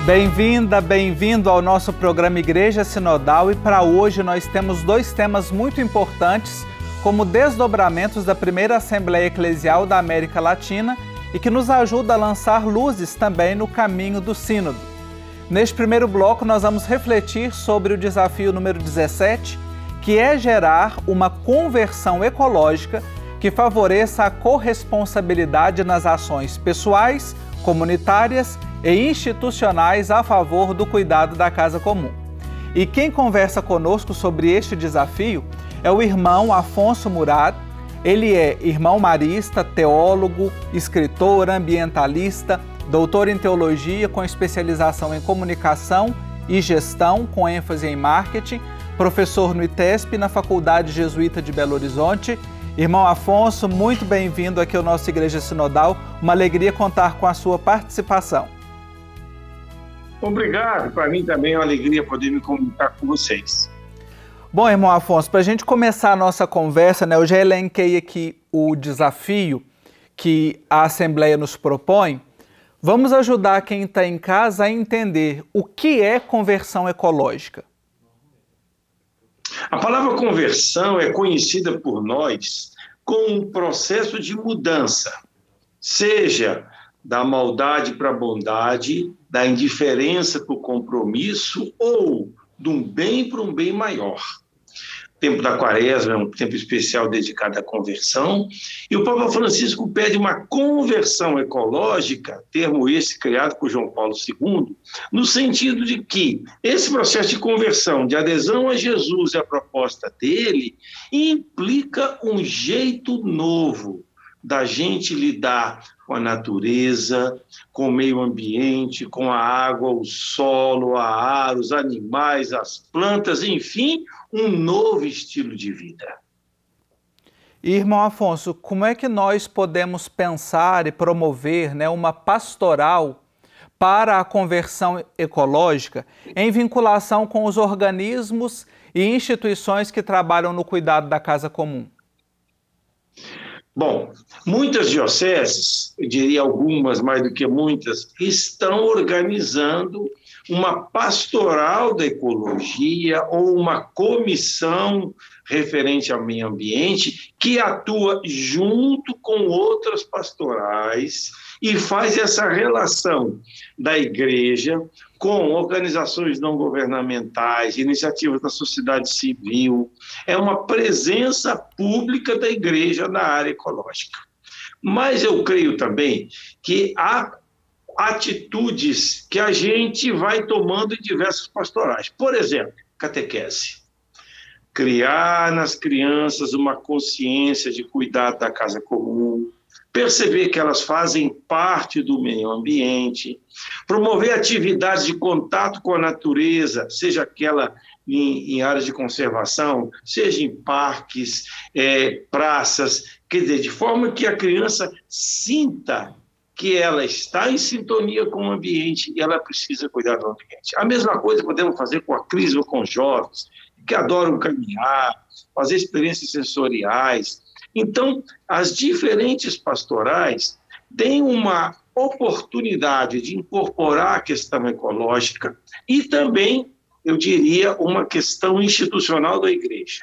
Bem-vinda, bem-vindo ao nosso programa Igreja Sinodal, e para hoje nós temos dois temas muito importantes como desdobramentos da primeira Assembleia Eclesial da América Latina e que nos ajuda a lançar luzes também no caminho do Sínodo. Neste primeiro bloco nós vamos refletir sobre o desafio número 17, que é gerar uma conversão ecológica que favoreça a corresponsabilidade nas ações pessoais, comunitárias e institucionais a favor do cuidado da casa comum. E quem conversa conosco sobre este desafio é o irmão Afonso Murad. Ele é irmão marista, teólogo, escritor, ambientalista, doutor em teologia com especialização em comunicação e gestão com ênfase em marketing, professor no ITESP na Faculdade Jesuíta de Belo Horizonte. Irmão Afonso, muito bem-vindo aqui ao nosso Igreja Sinodal. Uma alegria contar com a sua participação. Obrigado, para mim também é uma alegria poder me comunicar com vocês. Bom, irmão Afonso, para a gente começar a nossa conversa, eu já elenquei aqui o desafio que a Assembleia nos propõe. Vamos ajudar quem está em casa a entender o que é conversão ecológica. A palavra conversão é conhecida por nós como um processo de mudança, seja da maldade para a bondade, da indiferença para o compromisso ou de um bem para um bem maior. O tempo da Quaresma é um tempo especial dedicado à conversão, e o Papa Francisco pede uma conversão ecológica, termo esse criado por João Paulo II, no sentido de que esse processo de conversão, de adesão a Jesus e a proposta dele, implica um jeito novo da gente lidar com a natureza, com o meio ambiente, com a água, o solo, a ar, os animais, as plantas, enfim, um novo estilo de vida. Irmão Afonso, como é que nós podemos pensar e promover uma pastoral para a conversão ecológica em vinculação com os organismos e instituições que trabalham no cuidado da casa comum? Bom, muitas dioceses, eu diria algumas mais do que muitas, estão organizando uma pastoral da ecologia ou uma comissão referente ao meio ambiente que atua junto com outras pastorais e faz essa relação da igreja com organizações não governamentais, iniciativas da sociedade civil. É uma presença pública da igreja na área ecológica. Mas eu creio também que há atitudes que a gente vai tomando em diversos pastorais. Por exemplo, catequese. Criar nas crianças uma consciência de cuidado da casa comum, perceber que elas fazem parte do meio ambiente, promover atividades de contato com a natureza, seja aquela em áreas de conservação, seja em parques, praças, quer dizer, de forma que a criança sinta que ela está em sintonia com o ambiente e ela precisa cuidar do ambiente. A mesma coisa podemos fazer com a crise ou com os jovens, que adoram caminhar, fazer experiências sensoriais. Então, as diferentes pastorais têm uma oportunidade de incorporar a questão ecológica e também, eu diria, uma questão institucional da igreja.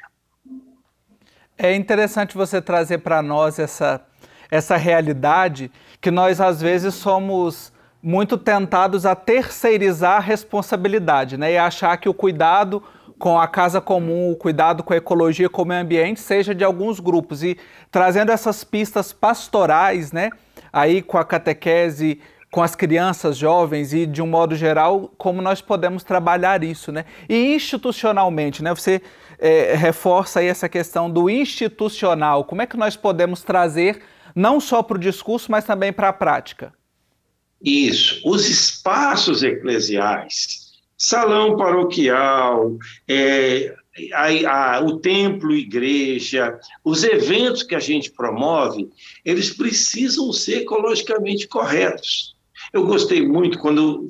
É interessante você trazer para nós essa realidade que nós, às vezes, somos muito tentados a terceirizar a responsabilidade, e achar que o cuidado com a casa comum, o cuidado com a ecologia, com o meio ambiente, seja de alguns grupos. E trazendo essas pistas pastorais, aí com a catequese, com as crianças, jovens e, de um modo geral, como nós podemos trabalhar isso, E institucionalmente, você reforça aí essa questão do institucional. Como é que nós podemos trazer, não só para o discurso, mas também para a prática? Isso. Os espaços eclesiais, salão paroquial, o templo, igreja, os eventos que a gente promove, eles precisam ser ecologicamente corretos. Eu gostei muito quando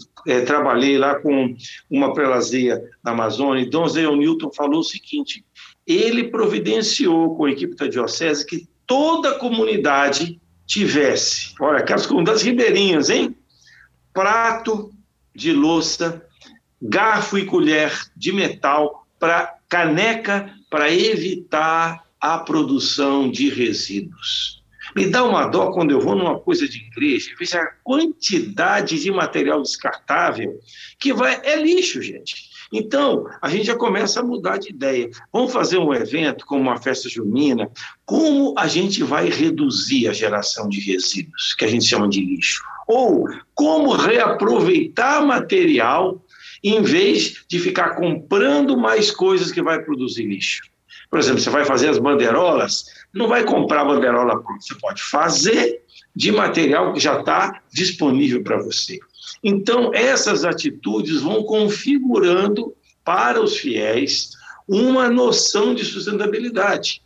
trabalhei lá com uma prelazia na Amazônia, e Dom Zé Newton falou o seguinte: ele providenciou com a equipe da diocese que toda a comunidade tivesse, olha, aquelas comunidades ribeirinhas, prato, de louça, garfo e colher de metal, para caneca, para evitar a produção de resíduos. Me dá uma dó quando eu vou numa coisa de igreja, veja a quantidade de material descartável que é lixo, gente. Então, a gente já começa a mudar de ideia. Vamos fazer um evento como uma festa junina, como a gente vai reduzir a geração de resíduos, que a gente chama de lixo? Ou como reaproveitar material em vez de ficar comprando mais coisas que vai produzir lixo. Por exemplo, você vai fazer as bandeirolas, não vai comprar banderola pronta, você pode fazer de material que já está disponível para você. Então, essas atitudes vão configurando para os fiéis uma noção de sustentabilidade.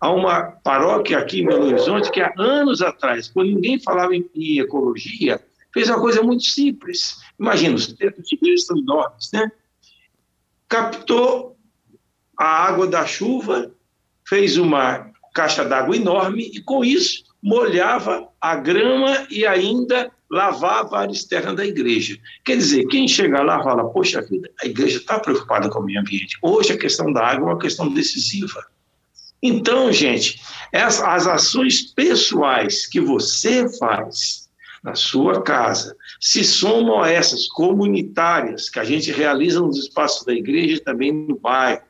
Há uma paróquia aqui em Belo Horizonte que há anos atrás, quando ninguém falava em ecologia, fez uma coisa muito simples. Imagina, os igrejas são enormes, né? Captou a água da chuva, fez uma caixa d'água enorme e, com isso, molhava a grama e ainda lavava a área externa da igreja. Quer dizer, quem chega lá fala, poxa vida, a igreja está preocupada com o meio ambiente. Hoje a questão da água é uma questão decisiva. Então, gente, as ações pessoais que você faz na sua casa se somam a essas comunitárias que a gente realiza nos espaços da igreja e também no bairro,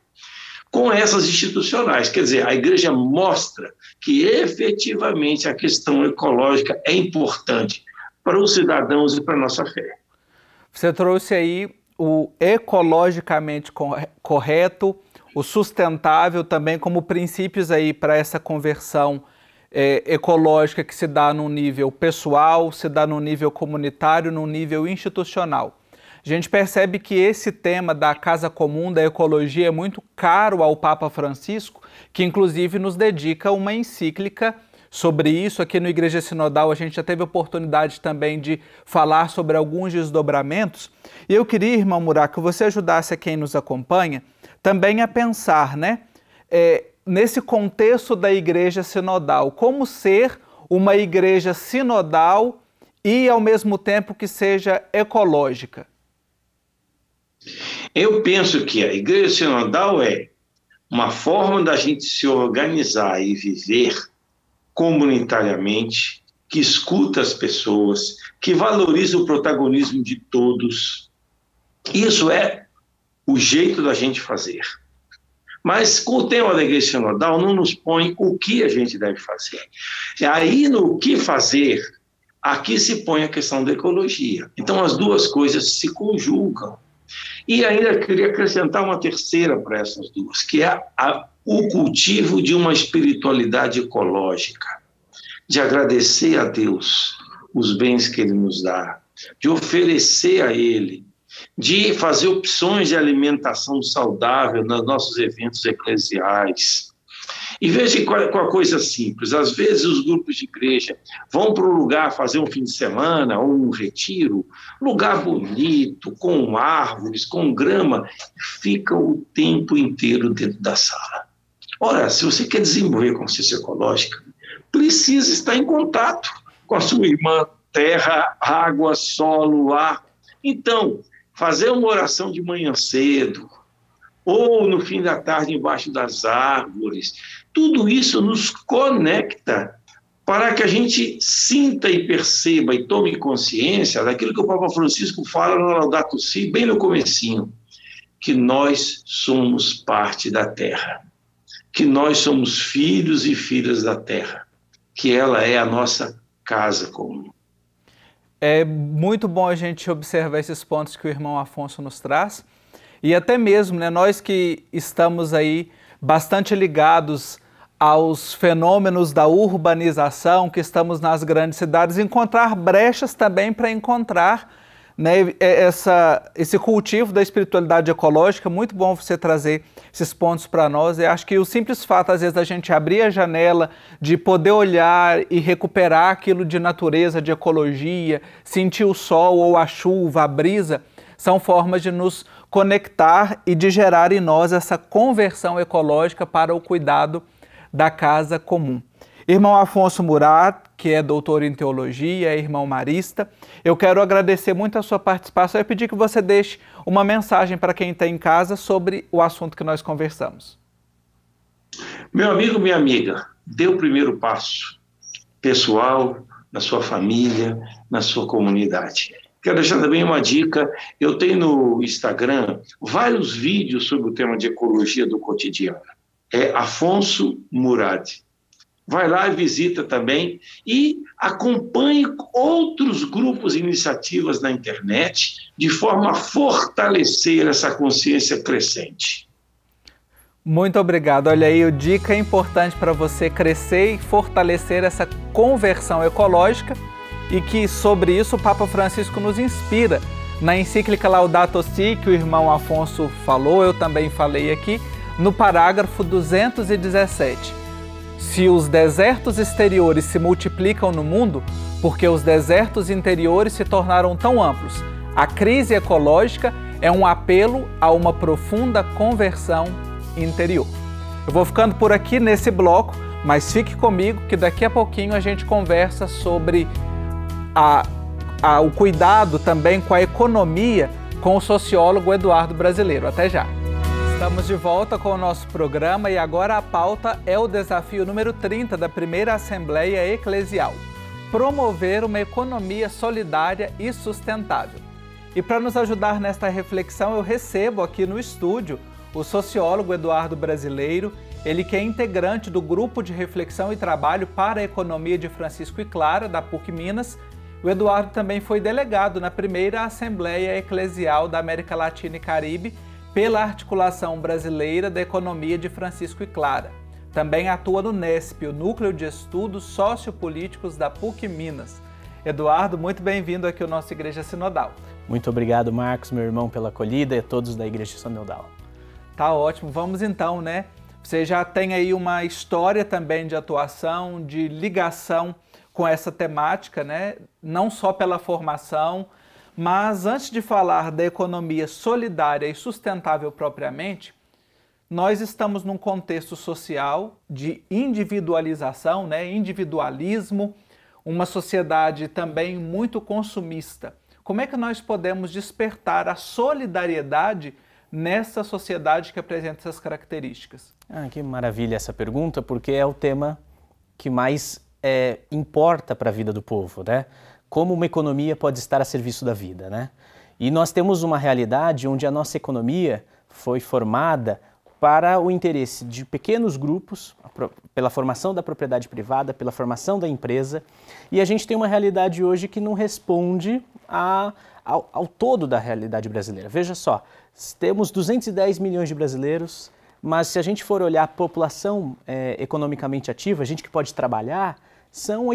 com essas institucionais. Quer dizer, a igreja mostra que efetivamente a questão ecológica é importante para os cidadãos e para a nossa fé. Você trouxe aí o ecologicamente correto, o sustentável também como princípios aí para essa conversão ecológica que se dá no nível pessoal, se dá no nível comunitário, no nível institucional. A gente percebe que esse tema da casa comum, da ecologia, é muito caro ao Papa Francisco, que inclusive nos dedica uma encíclica sobre isso. Aqui no Igreja Sinodal a gente já teve oportunidade também de falar sobre alguns desdobramentos. E eu queria, irmão Murat, que você ajudasse a quem nos acompanha também a pensar, né, nesse contexto da Igreja Sinodal, como ser uma igreja sinodal e ao mesmo tempo que seja ecológica. Eu penso que a Igreja Sinodal é uma forma da gente se organizar e viver comunitariamente, que escuta as pessoas, que valoriza o protagonismo de todos. Isso é o jeito da gente fazer. Mas com o tema da Igreja Sinodal não nos põe o que a gente deve fazer. E aí, no que fazer, aqui se põe a questão da ecologia. Então, as duas coisas se conjugam. E ainda queria acrescentar uma terceira para essas duas, que é o cultivo de uma espiritualidade ecológica, de agradecer a Deus os bens que Ele nos dá, de oferecer a Ele, de fazer opções de alimentação saudável nos nossos eventos eclesiais. E veja qual a coisa simples. Às vezes os grupos de igreja vão para um lugar fazer um fim de semana ou um retiro, lugar bonito, com árvores, com grama, ficam o tempo inteiro dentro da sala. Ora, se você quer desenvolver consciência ecológica, precisa estar em contato com a sua irmã, terra, água, solo, ar. Então, fazer uma oração de manhã cedo, ou no fim da tarde embaixo das árvores, tudo isso nos conecta para que a gente sinta e perceba e tome consciência daquilo que o Papa Francisco fala no Laudato Si, bem no comecinho, que nós somos parte da Terra, que nós somos filhos e filhas da Terra, que ela é a nossa casa comum. É muito bom a gente observar esses pontos que o irmão Afonso nos traz, e até mesmo, né, nós que estamos aí bastante ligados aos fenômenos da urbanização, que estamos nas grandes cidades, encontrar brechas também para encontrar, né, esse cultivo da espiritualidade ecológica. Muito bom você trazer esses pontos para nós. Eu acho que o simples fato, às vezes, da gente abrir a janela, de poder olhar e recuperar aquilo de natureza, de ecologia, sentir o sol ou a chuva, a brisa, são formas de nos conectar e de gerar em nós essa conversão ecológica para o cuidado da casa comum. Irmão Afonso Murat, que é doutor em teologia, é irmão marista, eu quero agradecer muito a sua participação e pedir que você deixe uma mensagem para quem está em casa sobre o assunto que nós conversamos. Meu amigo, minha amiga, dê o primeiro passo pessoal, na sua família, na sua comunidade. Quero deixar também uma dica, eu tenho no Instagram vários vídeos sobre o tema de ecologia do cotidiano. É Afonso Murat. Vai lá e visita também e acompanhe outros grupos e iniciativas na internet de forma a fortalecer essa consciência crescente. Muito obrigado. Olha aí, a dica importante para você crescer e fortalecer essa conversão ecológica e que sobre isso o Papa Francisco nos inspira. Na encíclica Laudato Si, que o irmão Afonso falou, eu também falei aqui, no parágrafo 217. Se os desertos exteriores se multiplicam no mundo, porque os desertos interiores se tornaram tão amplos. A crise ecológica é um apelo a uma profunda conversão interior. Eu vou ficando por aqui nesse bloco, mas fique comigo que daqui a pouquinho a gente conversa sobre o cuidado também com a economia com o sociólogo Eduardo Brasileiro. Até já! Estamos de volta com o nosso programa e agora a pauta é o desafio número 30 da primeira Assembleia Eclesial: promover uma economia solidária e sustentável. E para nos ajudar nesta reflexão, eu recebo aqui no estúdio o sociólogo Eduardo Brasileiro, ele que é integrante do Grupo de Reflexão e Trabalho para a Economia de Francisco e Clara, da PUC Minas. O Eduardo também foi delegado na primeira Assembleia Eclesial da América Latina e Caribe pela Articulação Brasileira da Economia de Francisco e Clara. Também atua no NESP, o Núcleo de Estudos Sociopolíticos da PUC Minas. Eduardo, muito bem-vindo aqui ao nosso Igreja Sinodal. Muito obrigado, Marcos, meu irmão, pela acolhida e a todos da Igreja Sinodal. Tá ótimo, vamos então, né? Você já tem aí uma história também de atuação, de ligação com essa temática, né? Não só pela formação, mas antes de falar da economia solidária e sustentável propriamente, nós estamos num contexto social de individualização, né? Individualismo, uma sociedade também muito consumista. Como é que nós podemos despertar a solidariedade nessa sociedade que apresenta essas características? Que maravilha essa pergunta, porque é o tema que mais importa para a vida do povo, né? Como uma economia pode estar a serviço da vida, né? E nós temos uma realidade onde a nossa economia foi formada para o interesse de pequenos grupos, pela formação da propriedade privada, pela formação da empresa, e a gente tem uma realidade hoje que não responde ao todo da realidade brasileira. Veja só, temos 210 milhões de brasileiros, mas se a gente for olhar a população economicamente ativa, a gente que pode trabalhar, são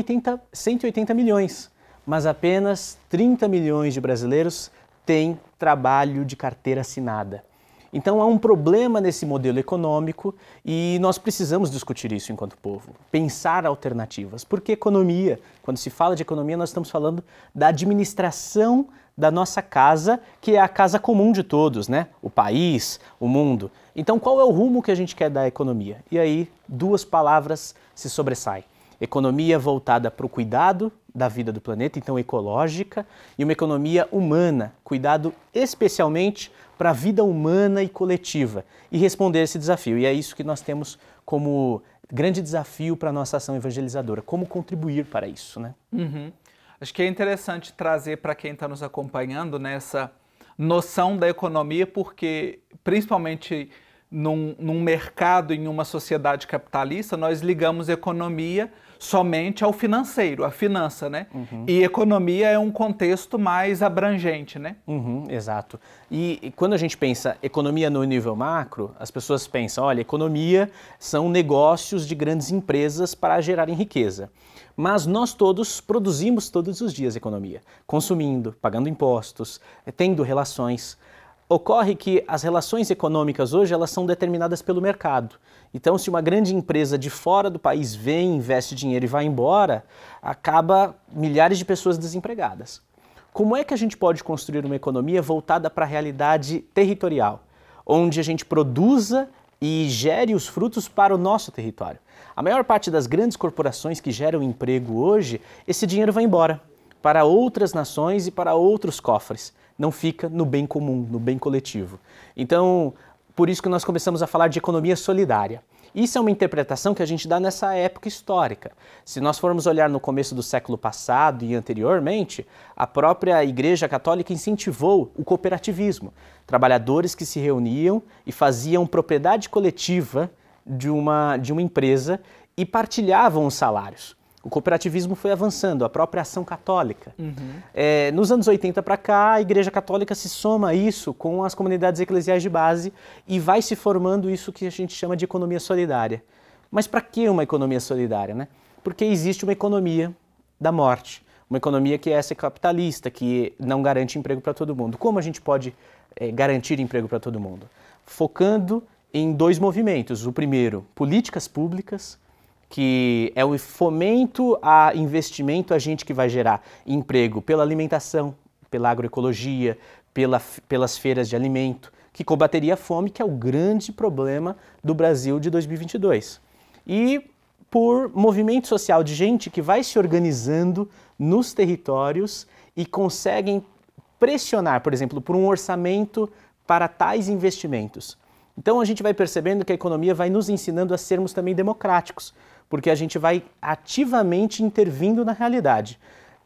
180 milhões, mas apenas 30 milhões de brasileiros têm trabalho de carteira assinada. Então há um problema nesse modelo econômico e nós precisamos discutir isso enquanto povo, pensar alternativas, porque economia, quando se fala de economia, nós estamos falando da administração da nossa casa, que é a casa comum de todos, né? O país, o mundo. Então qual é o rumo que a gente quer dar à economia? E aí duas palavras se sobressaem. Economia voltada para o cuidado da vida do planeta, então ecológica, e uma economia humana, cuidado especialmente para a vida humana e coletiva, e responder esse desafio. E é isso que nós temos como grande desafio para a nossa ação evangelizadora, como contribuir para isso, né? Acho que é interessante trazer para quem está nos acompanhando nessa noção da economia, porque principalmente num mercado, em uma sociedade capitalista, nós ligamos economia somente ao financeiro, à finança, né? E economia é um contexto mais abrangente, né? Exato. E quando a gente pensa economia no nível macro, as pessoas pensam, olha, economia são negócios de grandes empresas para gerarem riqueza. Mas nós todos produzimos todos os dias economia, consumindo, pagando impostos, tendo relações. Ocorre que as relações econômicas hoje elas são determinadas pelo mercado. Então, se uma grande empresa de fora do país vem, investe dinheiro e vai embora, acaba milhares de pessoas desempregadas. Como é que a gente pode construir uma economia voltada para a realidade territorial, onde a gente produza e gere os frutos para o nosso território. A maior parte das grandes corporações que geram emprego hoje, esse dinheiro vai embora para outras nações e para outros cofres. Não fica no bem comum, no bem coletivo. Então, por isso que nós começamos a falar de economia solidária. Isso é uma interpretação que a gente dá nessa época histórica. Se nós formos olhar no começo do século passado e anteriormente, a própria Igreja Católica incentivou o cooperativismo. Trabalhadores que se reuniam e faziam propriedade coletiva de uma empresa e partilhavam os salários. O cooperativismo foi avançando, a própria ação católica. Nos anos 80 para cá, a Igreja Católica se soma a isso com as comunidades eclesiais de base e vai se formando isso que a gente chama de economia solidária. Mas para que uma economia solidária, né? Porque existe uma economia da morte, uma economia que é essa capitalista, que não garante emprego para todo mundo. Como a gente pode garantir emprego para todo mundo? Focando em dois movimentos. O primeiro, políticas públicas, que é o fomento a investimento, a gente que vai gerar emprego pela alimentação, pela agroecologia, pelas feiras de alimento, que combateria a fome, que é o grande problema do Brasil de 2022. E por movimento social de gente que vai se organizando nos territórios e conseguem pressionar, por exemplo, por um orçamento para tais investimentos. Então a gente vai percebendo que a economia vai nos ensinando a sermos também democráticos, porque a gente vai ativamente intervindo na realidade.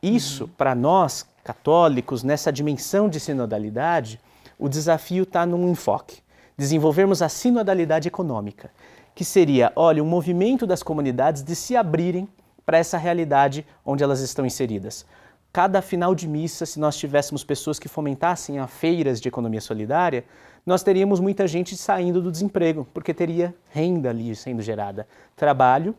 Isso, para nós, católicos, nessa dimensão de sinodalidade, o desafio está num enfoque. Desenvolvermos a sinodalidade econômica, que seria, olha, um movimento das comunidades de se abrirem para essa realidade onde elas estão inseridas. Cada final de missa, se nós tivéssemos pessoas que fomentassem a feiras de economia solidária, nós teríamos muita gente saindo do desemprego, porque teria renda ali sendo gerada, trabalho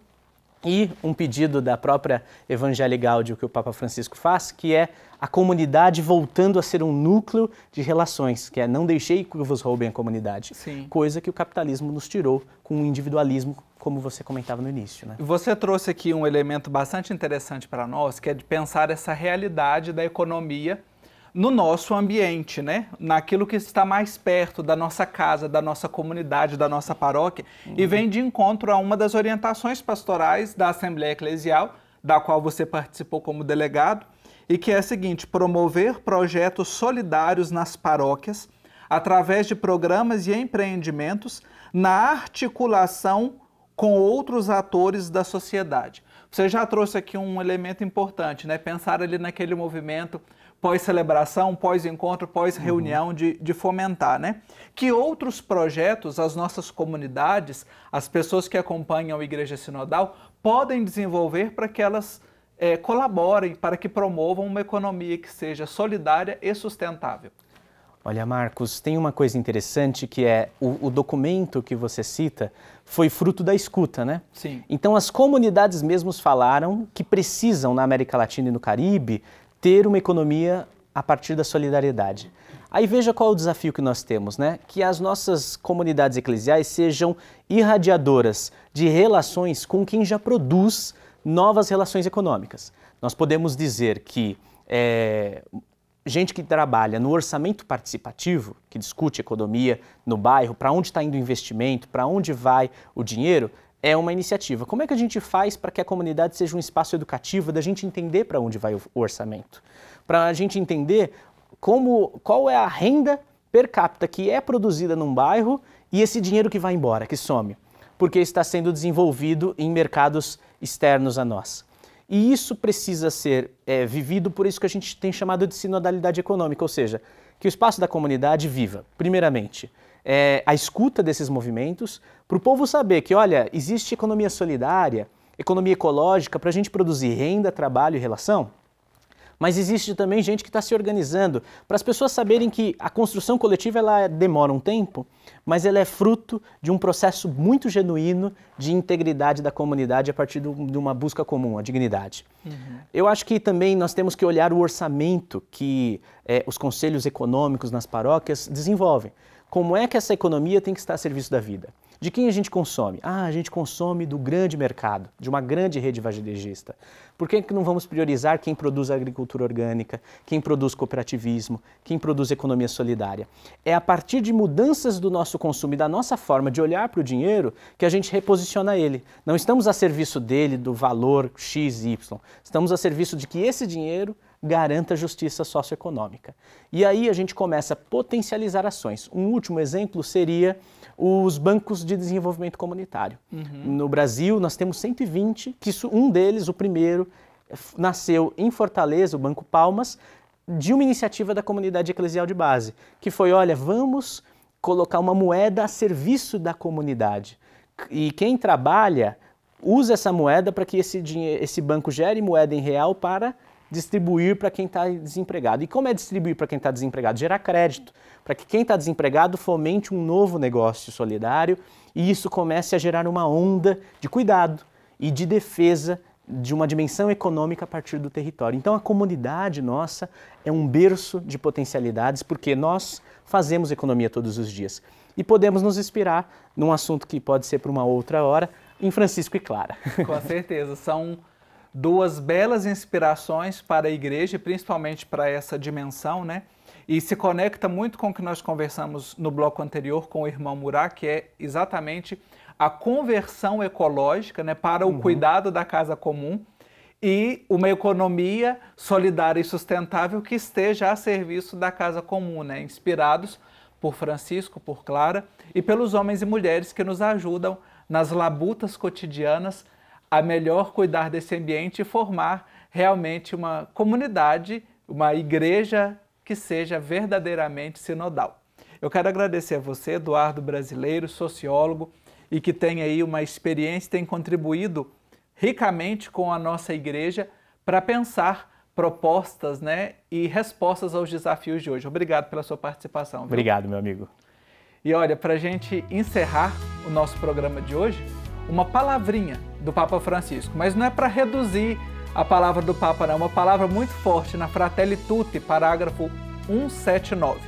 e um pedido da própria Evangelii Gaudium que o Papa Francisco faz, que é a comunidade voltando a ser um núcleo de relações, que é não deixei que vos roubem a comunidade. Sim. Coisa que o capitalismo nos tirou com o individualismo, como você comentava no início, né? Você trouxe aqui um elemento bastante interessante para nós, que é de pensar essa realidade da economia no nosso ambiente, né? Naquilo que está mais perto da nossa casa, da nossa comunidade, da nossa paróquia, e vem de encontro a uma das orientações pastorais da Assembleia Eclesial, da qual você participou como delegado, e que é a seguinte: promover projetos solidários nas paróquias, através de programas e empreendimentos, na articulação com outros atores da sociedade. Você já trouxe aqui um elemento importante, né? Pensar ali naquele movimento pós-celebração, pós-encontro, pós-reunião de fomentar, né? Que outros projetos as nossas comunidades, as pessoas que acompanham a Igreja Sinodal, podem desenvolver para que elas colaborem, para que promovam uma economia que seja solidária e sustentável. Olha, Marcos, tem uma coisa interessante que é o documento que você cita foi fruto da escuta, né? Sim. Então as comunidades mesmos falaram que precisam na América Latina e no Caribe ter uma economia a partir da solidariedade. Aí veja qual é o desafio que nós temos, né? Que as nossas comunidades eclesiais sejam irradiadoras de relações com quem já produz novas relações econômicas. Nós podemos dizer que gente que trabalha no orçamento participativo, que discute economia no bairro, para onde está indo o investimento, para onde vai o dinheiro, é uma iniciativa. Como é que a gente faz para que a comunidade seja um espaço educativo, da gente entender para onde vai o orçamento? Para a gente entender qual é a renda per capita que é produzida num bairro e esse dinheiro que vai embora, que some, porque está sendo desenvolvido em mercados externos a nós. E isso precisa ser vivido por isso que a gente tem chamado de sinodalidade econômica, ou seja, que o espaço da comunidade viva, primeiramente, a escuta desses movimentos, para o povo saber que, olha, existe economia solidária, economia ecológica para a gente produzir renda, trabalho e relação, mas existe também gente que está se organizando para as pessoas saberem que a construção coletiva ela demora um tempo, mas ela é fruto de um processo muito genuíno de integridade da comunidade a partir de uma busca comum, a dignidade. Eu acho que também nós temos que olhar o orçamento que os conselhos econômicos nas paróquias desenvolvem. Como é que essa economia tem que estar a serviço da vida? De quem a gente consome? A gente consome do grande mercado, de uma grande rede varejista. Por que não vamos priorizar quem produz agricultura orgânica, quem produz cooperativismo, quem produz economia solidária? É a partir de mudanças do nosso consumo e da nossa forma de olhar para o dinheiro que a gente reposiciona ele. Não estamos a serviço dele, do valor X, Y. Estamos a serviço de que esse dinheiro garanta justiça socioeconômica. E aí a gente começa a potencializar ações. Um último exemplo seria os bancos de desenvolvimento comunitário. No Brasil, nós temos 120, que um deles, o primeiro, nasceu em Fortaleza, o Banco Palmas, de uma iniciativa da comunidade eclesial de base, que foi, olha, vamos colocar uma moeda a serviço da comunidade. E quem trabalha usa essa moeda para que esse banco gere moeda em real para distribuir para quem está desempregado. E como é distribuir para quem está desempregado? Gerar crédito, para que quem está desempregado fomente um novo negócio solidário e isso comece a gerar uma onda de cuidado e de defesa de uma dimensão econômica a partir do território. Então a comunidade nossa é um berço de potencialidades porque nós fazemos economia todos os dias. E podemos nos inspirar num assunto que pode ser para uma outra hora, em Francisco e Clara. Com certeza, são duas belas inspirações para a igreja, principalmente para essa dimensão, né? E se conecta muito com o que nós conversamos no bloco anterior com o irmão Murat, que é exatamente a conversão ecológica, né, para o cuidado da casa comum e uma economia solidária e sustentável que esteja a serviço da casa comum, né? Inspirados por Francisco, por Clara e pelos homens e mulheres que nos ajudam nas labutas cotidianas a melhor cuidar desse ambiente e formar realmente uma comunidade, uma igreja que seja verdadeiramente sinodal. Eu quero agradecer a você, Eduardo Brasileiro, sociólogo, e que tem aí uma experiência, tem contribuído ricamente com a nossa igreja para pensar propostas, né, e respostas aos desafios de hoje. Obrigado pela sua participação. Viu? Obrigado, meu amigo. E olha, para a gente encerrar o nosso programa de hoje, uma palavrinha do Papa Francisco, mas não é para reduzir a palavra do Papa, não, é uma palavra muito forte na Fratelli Tutti, parágrafo 179.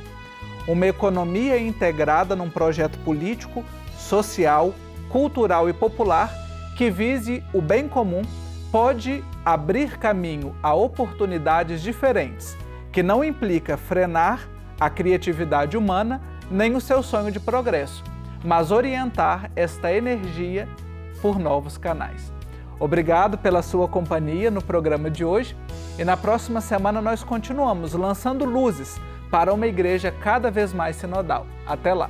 Uma economia integrada num projeto político, social, cultural e popular que vise o bem comum pode abrir caminho a oportunidades diferentes, que não implica frenar a criatividade humana nem o seu sonho de progresso, mas orientar esta energia por novos canais. Obrigado pela sua companhia no programa de hoje e na próxima semana nós continuamos lançando luzes para uma igreja cada vez mais sinodal. Até lá!